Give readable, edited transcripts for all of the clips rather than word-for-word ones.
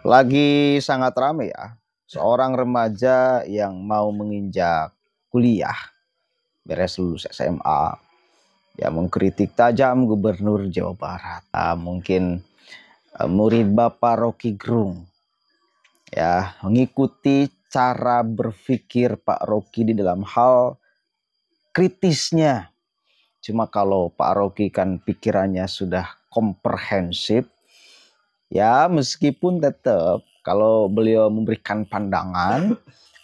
Lagi sangat ramai ya, seorang remaja yang mau menginjak kuliah, beres lulus SMA, ya mengkritik tajam Gubernur Jawa Barat. Mungkin murid Bapak Rocky Gerung, ya mengikuti cara berpikir Pak Rocky di dalam hal kritisnya. Cuma kalau Pak Rocky kan pikirannya sudah komprehensif, ya meskipun tetap kalau beliau memberikan pandangan,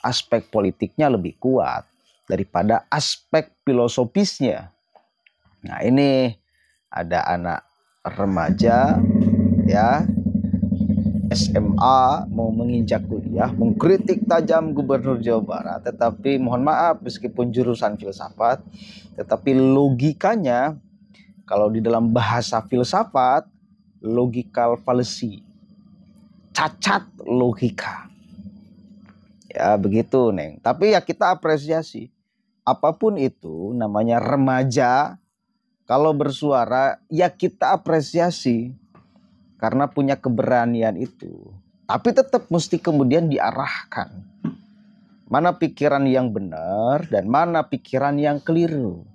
aspek politiknya lebih kuat daripada aspek filosofisnya. Nah ini ada anak remaja ya SMA mau menginjak kuliah, mengkritik tajam Gubernur Jawa Barat, tetapi mohon maaf meskipun jurusan filsafat, tetapi logikanya kalau di dalam bahasa filsafat logical fallacy, cacat logika. Ya begitu Neng. Tapi ya kita apresiasi. Apapun itu namanya remaja, kalau bersuara ya kita apresiasi karena punya keberanian itu. Tapi tetap mesti kemudian diarahkan. Mana pikiran yang benar dan mana pikiran yang keliru.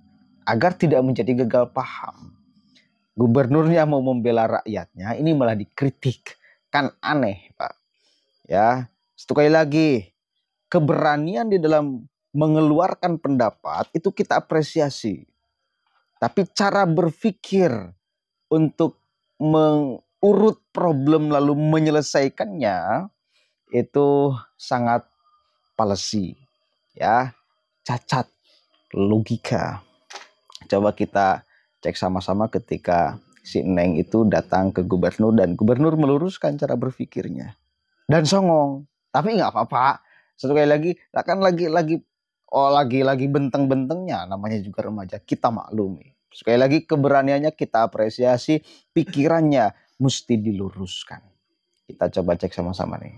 Agar tidak menjadi gagal paham. Gubernurnya mau membela rakyatnya, ini malah dikritik. Kan aneh Pak. Ya, sekali lagi, keberanian di dalam mengeluarkan pendapat itu kita apresiasi. Tapi cara berpikir untuk urut problem lalu menyelesaikannya itu sangat palsi, ya, cacat logika. Coba kita cek sama-sama ketika si Neng itu datang ke gubernur dan gubernur meluruskan cara berpikirnya dan songong, tapi nggak apa-apa. Sekali lagi, kan lagi benteng-bentengnya, namanya juga remaja, kita maklumi. Sekali lagi keberaniannya kita apresiasi, pikirannya mesti diluruskan. Kita coba cek sama-sama nih.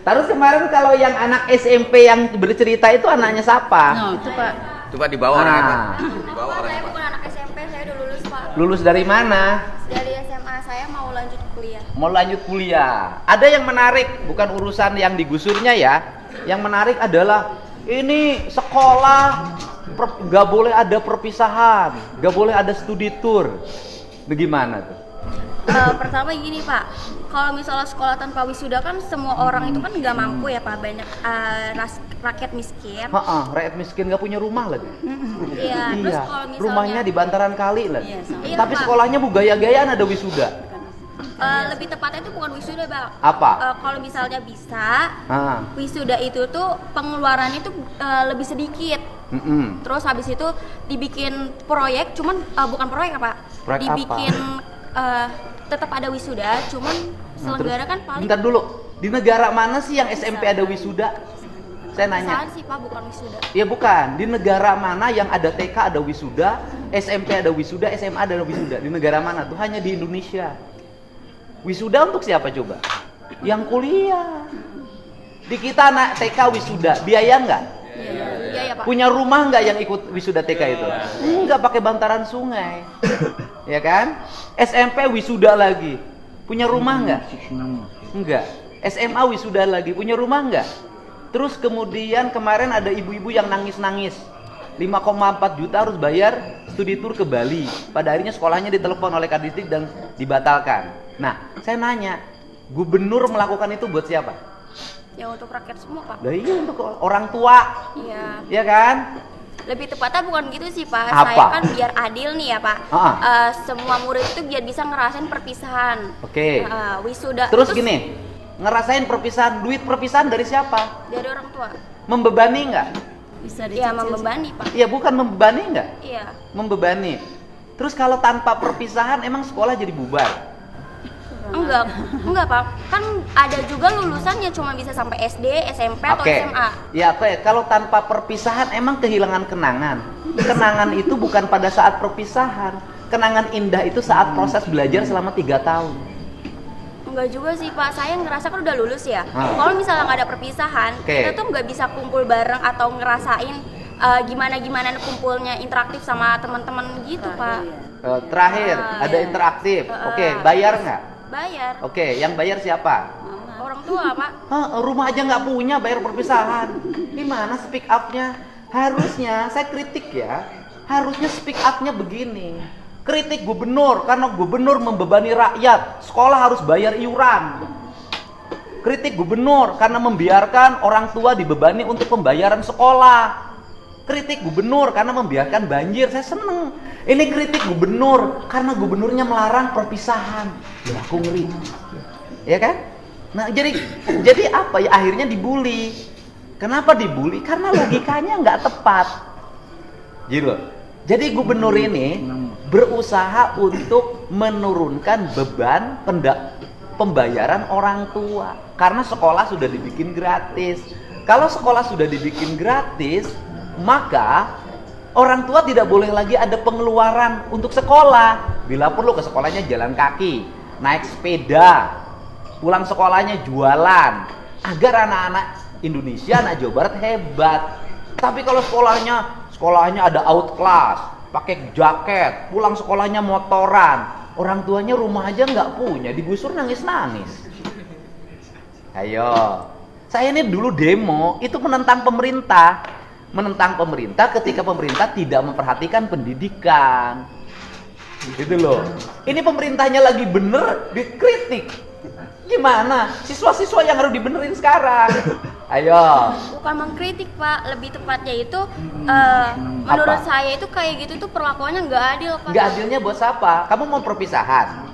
Terus kemarin kalau yang anak SMP yang bercerita itu anaknya siapa? No, itu Pak. Coba dibawa orangnya Pak. Dibawa Saya orangnya Pak. bukan anak SMP, saya udah lulus Pak. Lulus dari mana? Dari SMA, saya mau lanjut kuliah. Mau lanjut kuliah. Ada yang menarik, bukan urusan yang digusurnya ya. Yang menarik adalah ini sekolah gak boleh ada perpisahan, gak boleh ada studi tour. Bagaimana tuh? Pertama gini Pak, kalau misalnya sekolah tanpa wisuda kan semua orang itu kan nggak mampu ya Pak, banyak rakyat miskin. Rakyat miskin gak punya rumah lagi. Iya. Terus kalau misalnya rumahnya di bantaran kali lagi. Iya, tapi Pak. sekolahnya gaya-gayaan ada wisuda. Lebih tepatnya itu bukan wisuda Pak. Apa? Kalau misalnya bisa, wisuda itu tuh pengeluarannya tuh lebih sedikit. Terus habis itu dibikin proyek, cuman bukan proyek Pak. Proyek dibikin tetap ada wisuda, cuman selenggara kan paling. Bentar dulu, di negara mana sih yang SMP ada wisuda? Saya nanya. Perpisahan sih Pak, bukan wisuda. Ya bukan, di negara mana yang ada TK ada wisuda, SMP ada wisuda, SMA ada wisuda? Di negara mana tuh? Hanya di Indonesia. Wisuda untuk siapa coba? Yang kuliah. Di kita anak TK wisuda, biaya nggak? Iya Pak. Punya rumah nggak yang ikut wisuda TK itu? Nggak, pakai bantaran sungai. Ya kan? SMP wisuda lagi. Punya rumah nggak? Enggak. SMA wisuda lagi. Punya rumah nggak? Terus kemudian kemarin ada ibu-ibu yang nangis-nangis. 5,4 juta harus bayar studi tour ke Bali. Pada akhirnya sekolahnya ditelepon oleh Kadisdik dan dibatalkan. Nah, saya nanya, gubernur melakukan itu buat siapa? Ya untuk rakyat semua Pak. Nah, iya, untuk orang tua. Iya. Ya kan? Lebih tepatnya bukan gitu sih Pak. Apa? Saya kan biar adil nih ya Pak. Semua murid itu biar bisa ngerasain perpisahan. Oke. Wisuda. Terus itu gini, ngerasain perpisahan, duit perpisahan dari siapa? dari orang tua. Membebani nggak? Bisa Iya dicicil. membebani Pak. Iya, bukan membebani nggak? Iya. Membebani. Terus kalau tanpa perpisahan emang sekolah jadi bubar? Enggak Pak. Kan ada juga lulusannya cuma bisa sampai SD, SMP atau SMA. Ya, oke. Kalau tanpa perpisahan emang kehilangan kenangan. Kenangan itu bukan pada saat perpisahan. Kenangan indah itu saat proses belajar selama 3 tahun. Enggak juga sih Pak. Saya ngerasa kan udah lulus ya. Kalau misalnya nggak ada perpisahan, kita tuh nggak bisa kumpul bareng atau ngerasain gimana kumpulnya interaktif sama teman-teman gitu Pak. Terakhir ada interaktif. Oke, bayar nggak? Bayar. Oke, yang bayar siapa? orang tua, Pak. Rumah aja nggak punya, bayar perpisahan. Gimana speak up-nya? Harusnya, saya kritik ya, harusnya speak up-nya begini. Kritik gubernur, karena gubernur membebani rakyat, sekolah harus bayar iuran. Kritik gubernur, karena membiarkan orang tua dibebani untuk pembayaran sekolah. Kritik gubernur karena membiarkan banjir, saya seneng. Ini kritik gubernur karena gubernurnya melarang perpisahan. Ya aku ngeri, ya kan? Nah jadi apa ya, akhirnya dibully. Kenapa dibully? Karena logikanya nggak tepat. Gitu. Jadi gubernur ini berusaha untuk menurunkan beban pembayaran orang tua karena sekolah sudah dibikin gratis. Kalau sekolah sudah dibikin gratis, maka orang tua tidak boleh lagi ada pengeluaran untuk sekolah. Bila perlu ke sekolahnya jalan kaki, naik sepeda, pulang sekolahnya jualan, agar anak-anak Indonesia, anak Jawa Barat hebat. Tapi kalau sekolahnya ada outclass, pakai jaket, pulang sekolahnya motoran, orang tuanya rumah aja nggak punya, digusur nangis-nangis. Ayo, saya ini dulu demo itu menentang pemerintah ketika pemerintah tidak memperhatikan pendidikan. Gitu loh. Ini pemerintahnya lagi bener, dikritik. Gimana? Siswa-siswa yang harus dibenerin sekarang. Ayo. Bukan mengkritik, Pak, lebih tepatnya itu menurut saya itu kayak gitu tuh perlakuannya nggak adil, Pak. Nggak adilnya buat siapa? Kamu mau perpisahan?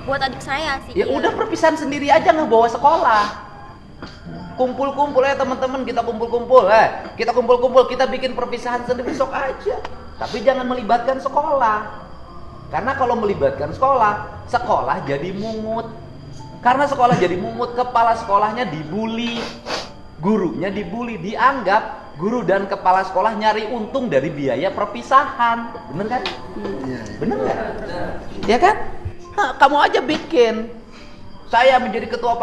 Buat adik saya sih. Ya udah perpisahan sendiri aja, nggak bawa sekolah. Kumpul-kumpul ya teman-teman, kita kumpul-kumpul, kita bikin perpisahan sendiri, sok aja. Tapi jangan melibatkan sekolah. Karena kalau melibatkan sekolah jadi mungut. Karena sekolah jadi mungut, kepala sekolahnya dibully, gurunya dibully, dianggap guru dan kepala sekolah nyari untung dari biaya perpisahan. Bener kan? Bener nggak? Ya kan? Nah, kamu aja bikin. Saya menjadi ketua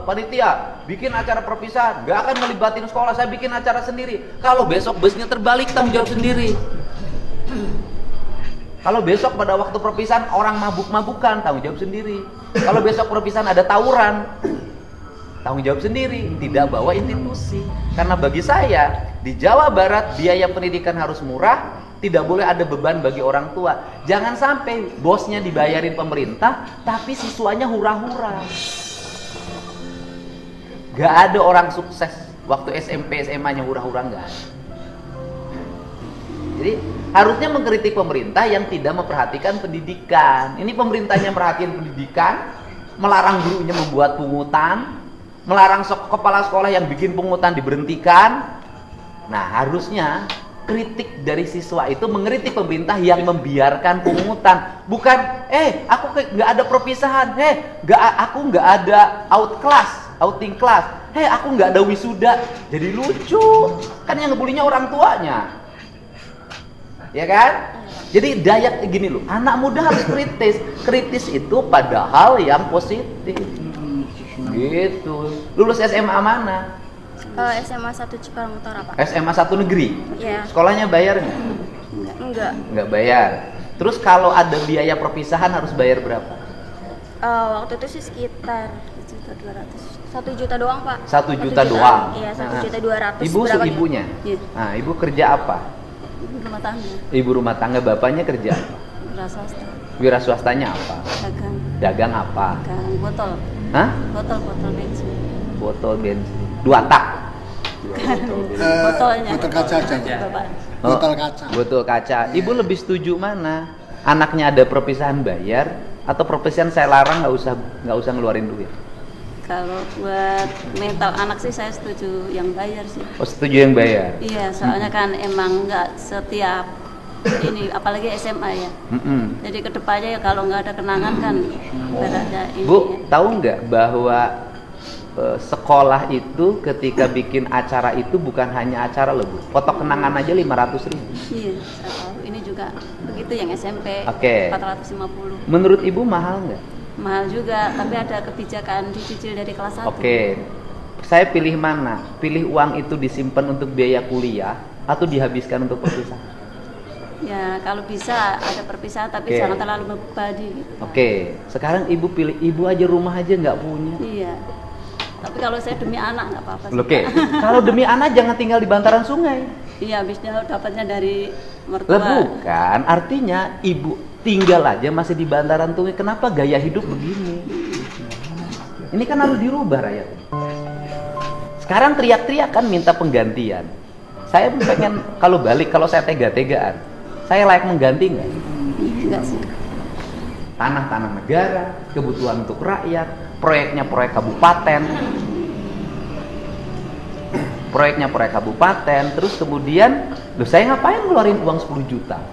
panitia bikin acara perpisahan, gak akan melibatin sekolah, saya bikin acara sendiri. Kalau besok busnya terbalik, tanggung jawab sendiri. Kalau besok pada waktu perpisahan orang mabuk-mabukan, tanggung jawab sendiri. Kalau besok perpisahan ada tawuran, tanggung jawab sendiri, tidak bawa institusi. Karena bagi saya, di Jawa Barat biaya pendidikan harus murah, tidak boleh ada beban bagi orang tua. Jangan sampai bosnya dibayarin pemerintah, tapi siswanya hura-hura. Gak ada orang sukses waktu SMP, SMA-nya hura-hura, gak ada. Jadi harusnya mengkritik pemerintah yang tidak memperhatikan pendidikan. Ini pemerintahnya perhatian pendidikan, melarang gurunya membuat pungutan, melarang kepala sekolah yang bikin pungutan diberhentikan. Nah, harusnya kritik dari siswa itu mengkritik pemerintah yang membiarkan pungutan, bukan aku nggak ada perpisahan, aku nggak ada outing class, aku nggak ada wisuda. Jadi lucu kan, yang ngebulinya orang tuanya, ya kan? Jadi daya gini loh, anak muda harus kritis itu pada hal yang positif gitu. Lulus SMA mana? SMA 1 Cikarang Utara, Pak. SMA 1 negeri? Iya. Sekolahnya bayar nggak? Enggak. Nggak bayar. Terus kalau ada biaya perpisahan harus bayar berapa? Waktu itu sih sekitar 1 juta doang, Pak. 1 juta doang? Iya, 1.200.000. Ibu ibunya? Iya. Nah, ibu kerja apa? Ibu rumah tangga. Ibu rumah tangga, bapaknya kerja apa? Wira swasta. Wira swastanya apa? Dagang. Dagang apa? Dagang botol. Hah? Botol bensin. Botol bensin. 2 tak? Botolnya. Botol kaca aja. Botol kaca. Botol kaca. Ibu lebih setuju mana? Anaknya ada perpisahan bayar atau perpisahan saya larang nggak usah ngeluarin duit? Kalau buat mental anak sih saya setuju yang bayar sih. Oh, setuju yang bayar? Iya, soalnya kan emang nggak setiap ini, apalagi SMA ya. Jadi kedepannya ya kalau nggak ada kenangan kan berada ini. Bu, tahu nggak bahwa sekolah itu ketika bikin acara itu bukan hanya acara loh, Bu. Foto kenangan aja 500.000. Iya, saya tahu. Ini juga begitu yang SMP. Oke. 450. Menurut Ibu mahal nggak? Mahal juga, tapi ada kebijakan dicicil dari kelas 1. Oke. Saya pilih mana? Pilih uang itu disimpan untuk biaya kuliah atau dihabiskan untuk perpisahan? Ya kalau bisa ada perpisahan tapi jangan terlalu membebani gitu. Sekarang ibu pilih, ibu aja rumah aja nggak punya. Iya. Tapi kalau saya demi anak nggak apa-apa. Kalau demi anak jangan tinggal di bantaran sungai. Iya, habisnya dapatnya dari mertua. Lah bukan, artinya ibu tinggal aja masih di bantaran sungai. Kenapa gaya hidup begini? Ini kan harus dirubah rakyat. Sekarang teriak-teriak kan minta penggantian. Saya pengen kalau balik, kalau saya tega-tegaan, saya layak mengganti nggak? Enggak sih. Tanah-tanah negara, kebutuhan untuk rakyat, proyeknya proyek kabupaten, terus kemudian, loh saya ngapain ngeluarin uang 10 juta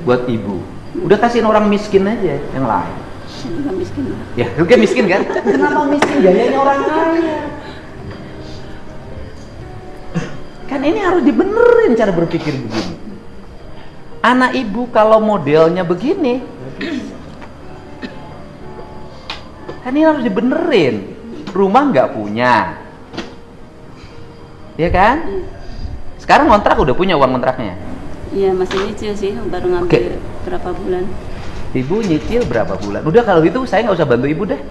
buat ibu? Udah kasihin orang miskin aja yang lain. Saya juga miskin. Ya, lu kan miskin kan? Kenapa miskin? Gayanya orang kaya. Kan ini harus dibenerin cara berpikir begini. Anak ibu kalau modelnya begini, kan ini harus dibenerin. Rumah nggak punya, ya kan? Sekarang kontrak udah punya uang kontraknya? Iya, masih nyicil sih, baru ngambil berapa bulan. Ibu nyicil berapa bulan? Udah kalau gitu saya nggak usah bantu ibu deh.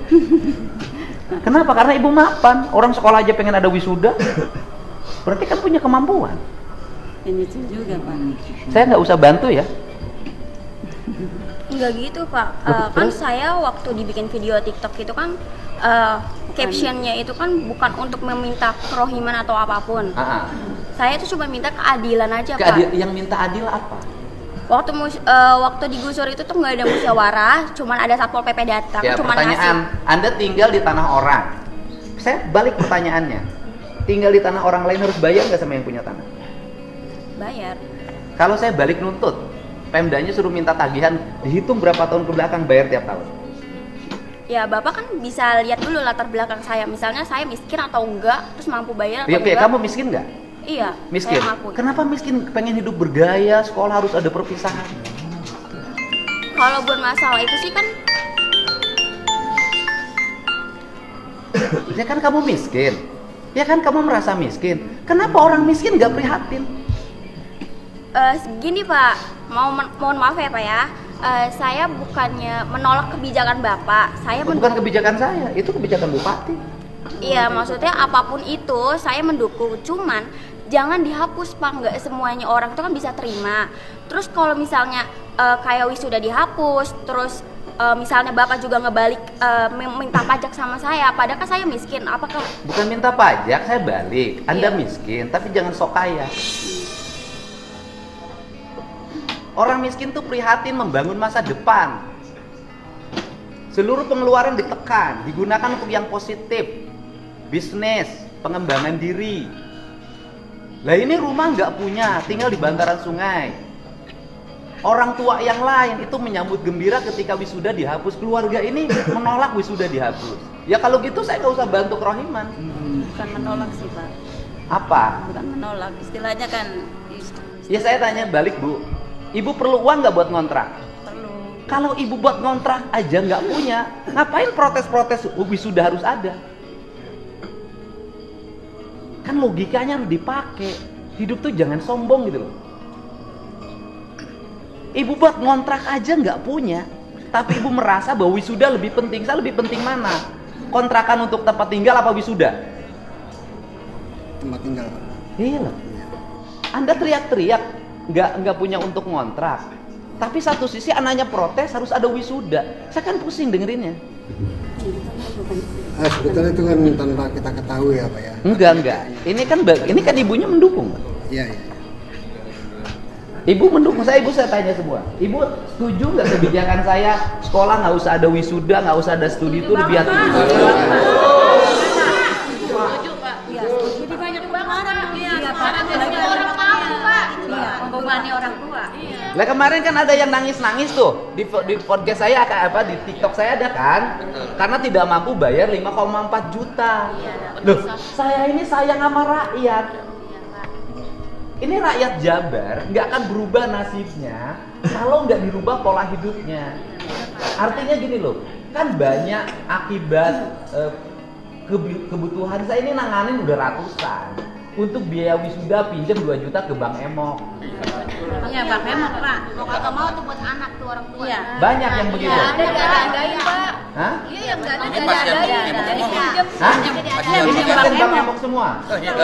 Kenapa? Karena ibu mapan. Orang sekolah aja pengen ada wisuda. Berarti kan punya kemampuan. Ini juga Pak. Saya nggak usah bantu ya? Enggak gitu Pak. Kan saya waktu dibikin video TikTok itu kan captionnya itu kan bukan untuk meminta kerohiman atau apapun. Saya itu cuma minta keadilan aja Pak. Yang minta adil apa? Waktu digusur itu tuh nggak ada musyawarah, cuman ada satpol PP datang. Ya, cuman pertanyaan, Anda tinggal di tanah orang. Saya balik pertanyaannya. Tinggal di tanah orang lain harus bayar nggak sama yang punya tanah? Bayar. Kalau saya balik nuntut, Pemdanya suruh minta tagihan, dihitung berapa tahun ke belakang bayar tiap tahun. Ya Bapak kan bisa lihat dulu latar belakang saya. Misalnya saya miskin atau enggak, terus mampu bayar atau enggak. enggak. Kamu miskin nggak? Iya. Miskin. Kenapa miskin? Pengen hidup bergaya, sekolah harus ada perpisahan. Kalau buat masalah itu sih kan. Ya kan kamu miskin. Ya kan kamu merasa miskin. Kenapa orang miskin nggak prihatin? Gini Pak, mohon maaf ya Pak ya. Saya bukannya menolak kebijakan Bapak. Saya bukan kebijakan saya, itu kebijakan Bupati. Iya, maksudnya apapun itu saya mendukung. Cuman jangan dihapus Pak, nggak semuanya orang itu kan bisa terima. Terus kalau misalnya kayak wisuda dihapus, terus misalnya Bapak juga ngebalik minta pajak sama saya, padahal kan saya miskin, apakah? Bukan minta pajak, saya balik. Anda miskin, tapi jangan sok kaya. Orang miskin tuh prihatin membangun masa depan. Seluruh pengeluaran ditekan, digunakan untuk yang positif. Bisnis, pengembangan diri. Lah ini rumah nggak punya, tinggal di bantaran sungai. Orang tua yang lain itu menyambut gembira ketika wisuda dihapus. Keluarga ini menolak wisuda dihapus. Ya kalau gitu saya nggak usah bantu kerohiman. Bukan menolak sih Pak. Apa? Bukan menolak, istilahnya kan. Ya saya tanya balik Bu, ibu perlu uang nggak buat ngontrak? Perlu. Kalau ibu buat ngontrak aja nggak punya, ngapain protes-protes wisuda harus ada? Kan logikanya harus dipakai. Hidup tuh jangan sombong gitu loh. Ibu buat ngontrak aja nggak punya, tapi ibu merasa bahwa wisuda lebih penting. Saya lebih penting mana? Kontrakan untuk tempat tinggal apa wisuda? Tempat tinggal. Iya loh. Anda teriak-teriak nggak punya untuk ngontrak, tapi satu sisi anaknya protes harus ada wisuda. Saya kan pusing dengerinnya. Sebetulnya itu kan tanpa kita ketahui ya Pak ya. Enggak. Ini kan ibunya mendukung. Iya. Ibu mendukung saya, saya tanya semua. Ibu setuju nggak kebijakan saya sekolah nggak usah ada wisuda, nggak usah ada studi tour biar Setuju Pak. Iya. Jadi banyak banget. Iya Pak. Orang mampu Pak. Iya. Membebani orang tua. Lah kemarin kan ada yang nangis-nangis tuh di podcast saya di TikTok saya ada kan? Karena tidak mampu bayar 5,4 juta. Loh, saya ini sayang sama rakyat. Ini rakyat Jabar nggak akan berubah nasibnya kalau nggak dirubah pola hidupnya. Artinya gini loh, kan banyak akibat kebutuhan saya ini nanganin udah ratusan. untuk biaya wisuda pinjam 2 juta ke Bang Emok. Iya, Bang Emok, Pak. Mau kagak mau tuh buat anak tuh orang tua. Iya. Banyak yang begitu. Ada diadain Pak. Hah? Iya yang nggak ada Ini pasien diadain. Emok Jadi semua. pinjam. Hah? Jadi Ini ada. kan Bang Emok semua. Sebagian. Ini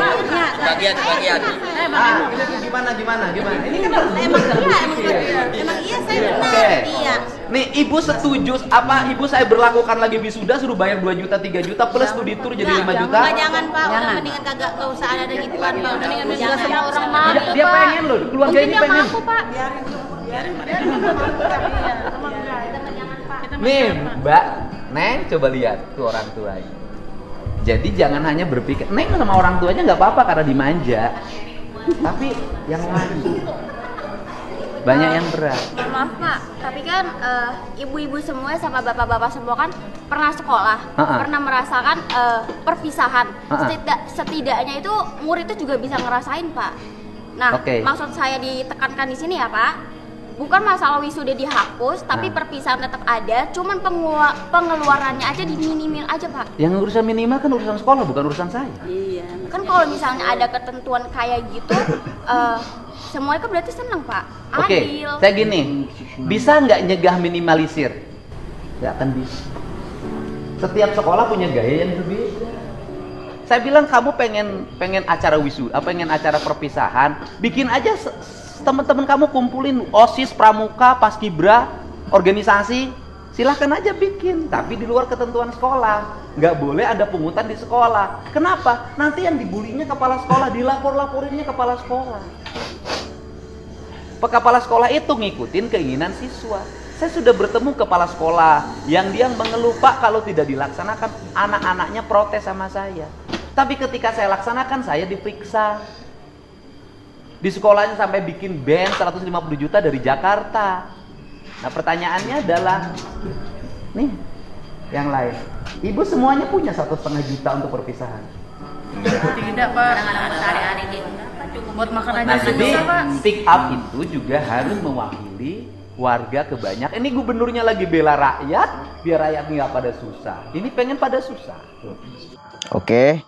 tuh gimana? Ini kan harus Emang iya, iya. emang iya saya benar. Oke. Iya. Nih ibu setuju apa ibu saya berlakukan lagi wisuda suruh bayar 2 juta 3 juta plus studi tour jadi 5 juta? Enggak, jangan Pak, udah mendingan kagak usah ada gituan Pak, udah mendingan Jangan semua orang mau. Dia pengen loh, keluarga ini pengen. Pak. Nih Mbak, Neng coba lihat tuh orang tuanya. Jadi jangan hanya berpikir, Neng sama orang tuanya nggak apa-apa karena dimanja. Tapi yang lain banyak yang berat. Mohon maaf Pak, tapi kan ibu-ibu semua sama bapak-bapak semua kan pernah sekolah, pernah merasakan perpisahan. Setidaknya itu murid itu juga bisa ngerasain Pak. Nah, maksud saya ditekankan di sini ya Pak, bukan masalah wisuda dihapus, tapi perpisahan tetap ada, cuman pengeluarannya aja diminimal aja Pak. Yang urusan minimal kan urusan sekolah, bukan urusan saya. Iya. Kan kalau misalnya ada ketentuan kayak gitu, semuanya kan berarti seneng Pak. Oke, Adil. saya gini, bisa nggak nyegah minimalisir? Nggak akan bisa. Setiap sekolah punya gaya yang berbeda. Saya bilang kamu pengen acara wisuda, pengen acara perpisahan, bikin aja teman-teman kamu kumpulin OSIS, pramuka, paskibra, organisasi, silahkan aja bikin, tapi di luar ketentuan sekolah. Nggak boleh ada pungutan di sekolah. Kenapa? Nanti yang dibulinya kepala sekolah, dilapor-laporinnya kepala sekolah. Kepala sekolah itu ngikutin keinginan siswa. Saya sudah bertemu kepala sekolah yang dia mengeluh, Pak, kalau tidak dilaksanakan anak-anaknya protes sama saya. Tapi ketika saya laksanakan, saya diperiksa. Di sekolahnya sampai bikin band 150 juta dari Jakarta. Nah pertanyaannya adalah, nih yang lain, ibu semuanya punya 1,5 juta untuk perpisahan? Tidak Pak, kadang-kadang sehari-hari gitu. Cukup buat makan aja Nah jadi susah Pak. speak up itu juga harus mewakili warga kebanyakan. Ini gubernurnya lagi bela rakyat, biar rakyat nggak pada susah. Ini pengen pada susah. Oke,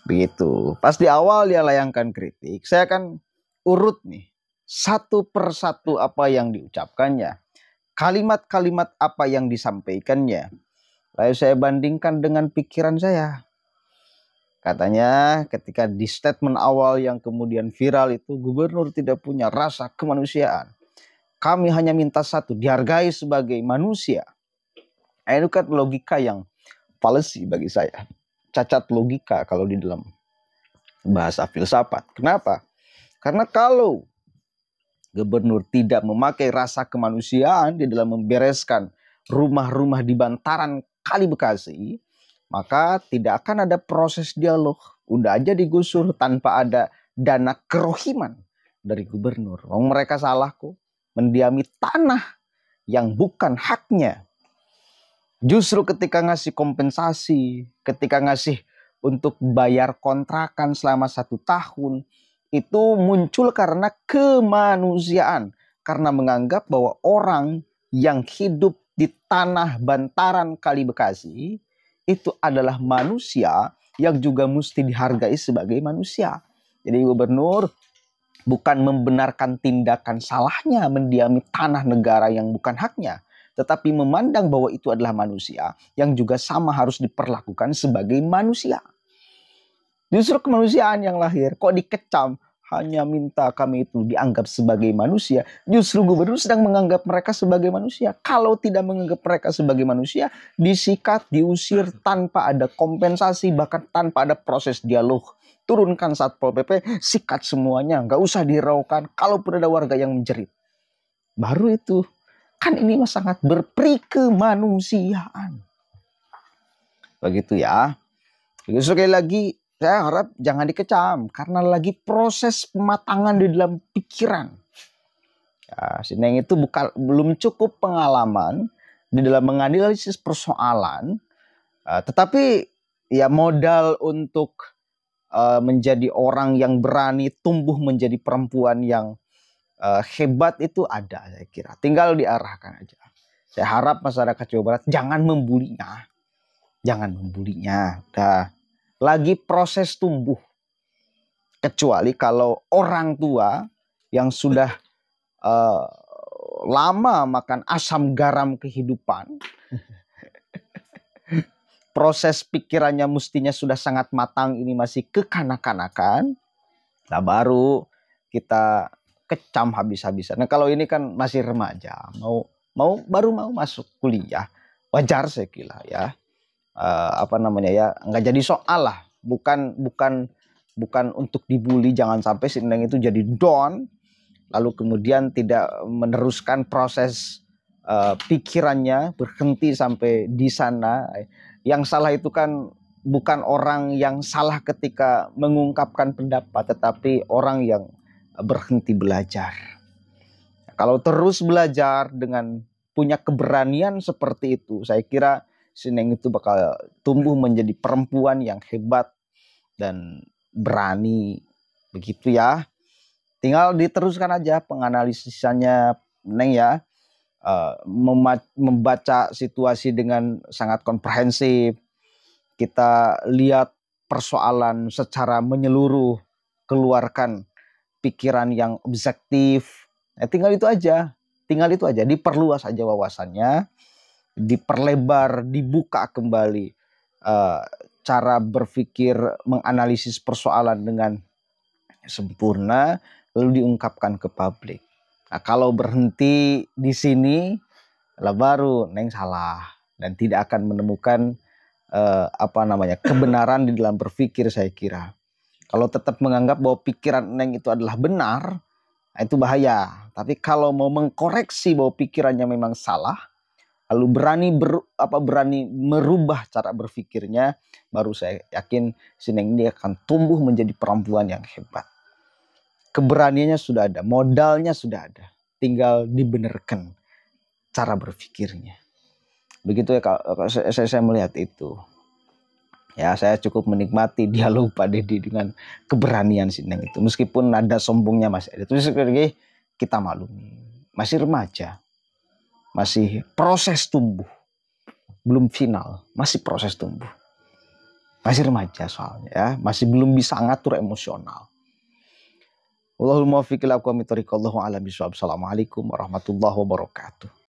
begitu. Pas di awal dia layangkan kritik, saya akan urut nih satu persatu apa yang diucapkannya, kalimat-kalimat apa yang disampaikannya. Lalu saya bandingkan dengan pikiran saya. Katanya ketika di statement awal yang kemudian viral itu, gubernur tidak punya rasa kemanusiaan. Kami hanya minta satu, dihargai sebagai manusia. Itu kan logika yang fallacy bagi saya. Cacat logika kalau di dalam bahasa filsafat. Kenapa? Karena kalau gubernur tidak memakai rasa kemanusiaan di dalam membereskan rumah-rumah di bantaran Kali Bekasi, maka tidak akan ada proses dialog. Udah aja digusur tanpa ada dana kerohiman dari gubernur. Mereka salah kok, mendiami tanah yang bukan haknya. Justru ketika ngasih kompensasi, ketika ngasih untuk bayar kontrakan selama 1 tahun, itu muncul karena kemanusiaan. Karena menganggap bahwa orang yang hidup di tanah bantaran Kali Bekasi itu adalah manusia yang juga mesti dihargai sebagai manusia. Jadi gubernur bukan membenarkan tindakan salahnya mendiami tanah negara yang bukan haknya, tetapi memandang bahwa itu adalah manusia yang juga sama harus diperlakukan sebagai manusia. Justru kemanusiaan yang lahir kok dikecam, hanya minta kami itu dianggap sebagai manusia. Justru gubernur sedang menganggap mereka sebagai manusia. Kalau tidak menganggap mereka sebagai manusia, disikat, diusir tanpa ada kompensasi, bahkan tanpa ada proses dialog. Turunkan Satpol PP, sikat semuanya, nggak usah diraukan. Kalaupun ada warga yang menjerit, baru itu. Kan ini sangat berprikemanusiaan. Begitu ya. Sekali lagi, saya harap jangan dikecam karena lagi proses pematangan di dalam pikiran. Ya, si Neng itu belum cukup pengalaman di dalam menganalisis persoalan, tetapi ya modal untuk menjadi orang yang berani tumbuh menjadi perempuan yang hebat itu ada, saya kira. Tinggal diarahkan aja. Saya harap masyarakat Jawa Barat jangan membulinya. Jangan membulinya. Lagi proses tumbuh. Kecuali kalau orang tua yang sudah lama makan asam garam kehidupan, proses pikirannya mestinya sudah sangat matang, ini masih kekanak-kanakan, nah baru kita kecam habis-habisan. Nah kalau ini kan masih remaja, baru mau masuk kuliah, wajar saya kira ya. Nggak jadi soal lah, bukan untuk dibully, jangan sampai si Neng itu jadi down lalu kemudian tidak meneruskan proses pikirannya, berhenti sampai di sana. Yang salah itu kan bukan orang yang salah ketika mengungkapkan pendapat, tetapi orang yang berhenti belajar. Kalau terus belajar dengan punya keberanian seperti itu, saya kira si Neng itu bakal tumbuh menjadi perempuan yang hebat dan berani, begitu ya. Tinggal diteruskan aja penganalisisannya Neng ya, membaca situasi dengan sangat komprehensif. Kita lihat persoalan secara menyeluruh, keluarkan pikiran yang objektif. Tinggal itu aja, diperluas aja wawasannya, diperlebar, dibuka kembali cara berpikir, menganalisis persoalan dengan sempurna, lalu diungkapkan ke publik. Nah, kalau berhenti di sini, lah baru Neng salah dan tidak akan menemukan kebenaran di dalam berpikir, saya kira. Kalau tetap menganggap bahwa pikiran Neng itu adalah benar, nah itu bahaya. Tapi kalau mau mengkoreksi bahwa pikirannya memang salah, lalu berani merubah cara berpikirnya, baru saya yakin si Neng ini akan tumbuh menjadi perempuan yang hebat. Keberaniannya sudah ada, modalnya sudah ada, tinggal dibenarkan cara berpikirnya. Begitu ya, saya melihat itu. Ya, saya cukup menikmati dialog Pak Deddy dengan keberanian si Neng itu, meskipun nada sombongnya masih ada. Terus kita maklumi, masih remaja. Masih proses tumbuh, belum final, masih proses tumbuh, masih remaja soalnya ya, masih belum bisa ngatur emosional. Wallahul muwaffiq ila aqwamit thoriq. Allahu a'lam bishawab. Assalamualaikum warahmatullahi wabarakatuh.